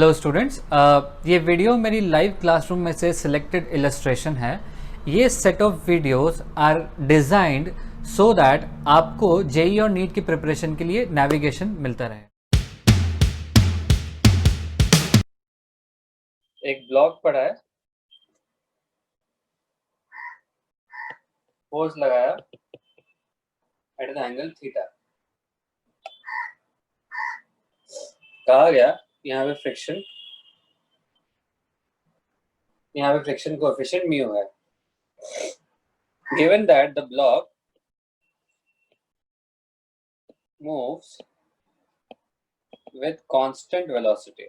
Hello students, ये video मेरी live classroom में से सिलेक्टेड इलस्ट्रेशन है। ये set of videos are designed so that आपको जेई और नीट की प्रिपरेशन के लिए नेविगेशन मिलता रहे। एक ब्लॉक पढ़ा है, फोर्स लगाया एट द एंगल थीटा। कहा गया यहाँ पे फ्रिक्शन कोएफिशिएंट म्यू है। Given that the block moves with constant velocity.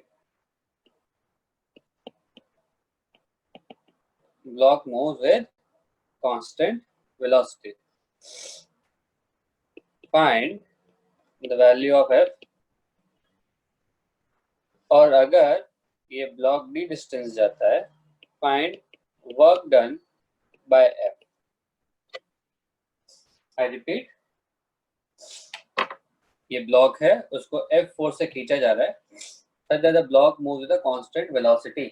Block moves with constant velocity. Find the value of f. और अगर ये ब्लॉक भी डिस्टेंस जाता है, find work done by f. I repeat, ये ब्लॉक है, उसको f फोर्स से खींचा जा रहा है, such that the block moves with a constant velocity.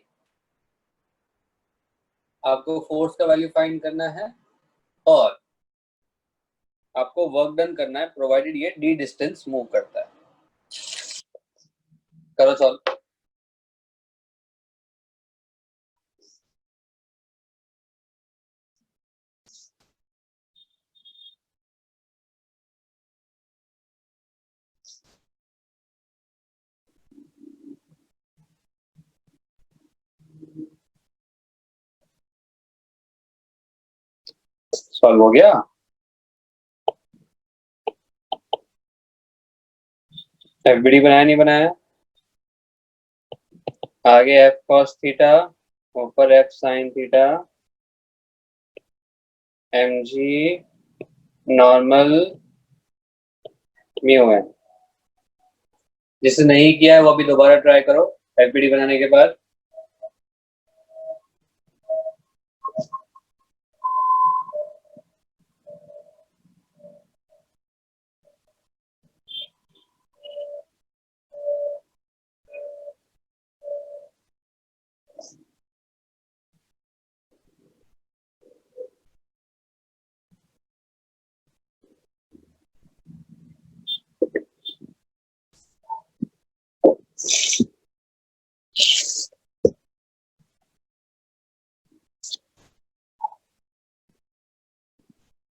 आपको फोर्स का वैल्यू फाइंड करना है और आपको वर्क डन करना है, प्रोवाइडेड ये d डिस्टेंस मूव करता है। करो सॉल्व। सॉल्व हो गया। एफबीडी बनाया नहीं बनाया? आगे एफ कॉस थीटा, ऊपर F sine theta, M G normal mu है। जिसे नहीं किया है वो भी दोबारा ट्राई करो एफबीडी बनाने के बाद।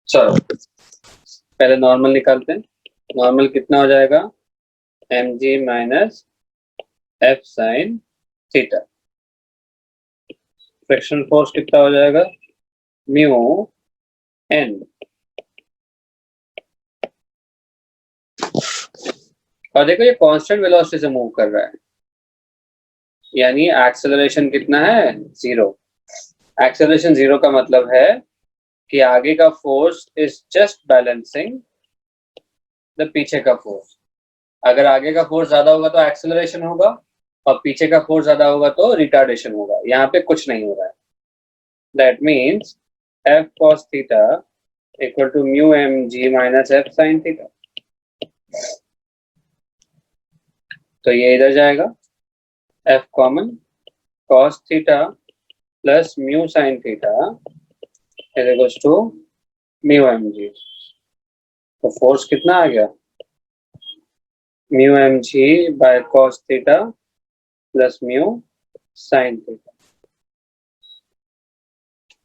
चलो पहले नॉर्मल निकालते हैं। नॉर्मल कितना हो जाएगा? M G minus F sine theta. Friction force कितना हो जाएगा? Mu N. और देखो ये कांस्टेंट वेलोसिटी से मूव कर रहा है, यानी एक्सेलरेशन कितना है? 0। एक्सेलरेशन 0 का मतलब है कि आगे का force is just balancing the पीछे का फोर्स। अगर आगे का फोर्स ज्यादा होगा तो एक्सेलरेशन होगा और पीछे का फोर्स ज्यादा होगा तो रिटार्डेशन होगा। यहाँ पे कुछ नहीं हो रहा है। That means F cos theta equal to mu M G minus F sine theta. तो ये इधर जाएगा, F common, cos theta plus mu sign theta is equals to mu M G. तो फोर्स कितना आ गया? Mu M G by cos theta plus mu sign theta.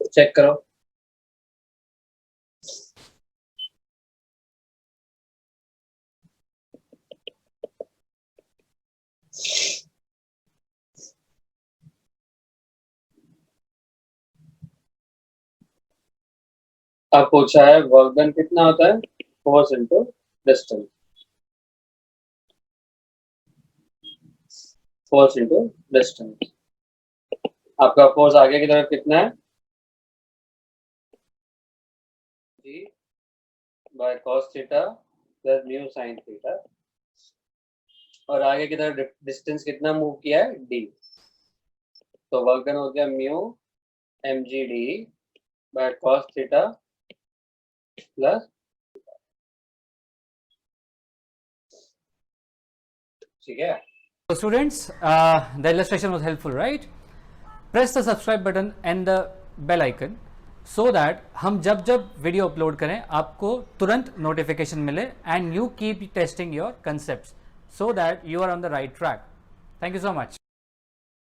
Check करो। अब पूछा है वर्क डन कितना होता है? Force into distance. Force into distance. आपका फोर्स आगे की तरफ कितना है? G by cos theta plus mu sign theta. और आगे की तरफ डिस्टेंस कितना मूव किया है? डी। तो वर्क डन हो गया mu M G D by cos theta plus, ठीक है। So students, the illustration was helpful, right? Press the subscribe button and the bell icon so that हम जब जब वीडियो अपलोड करें आपको तुरंत नोटिफिकेशन मिले and you keep testing your concepts so that you are on the right track. Thank you so much.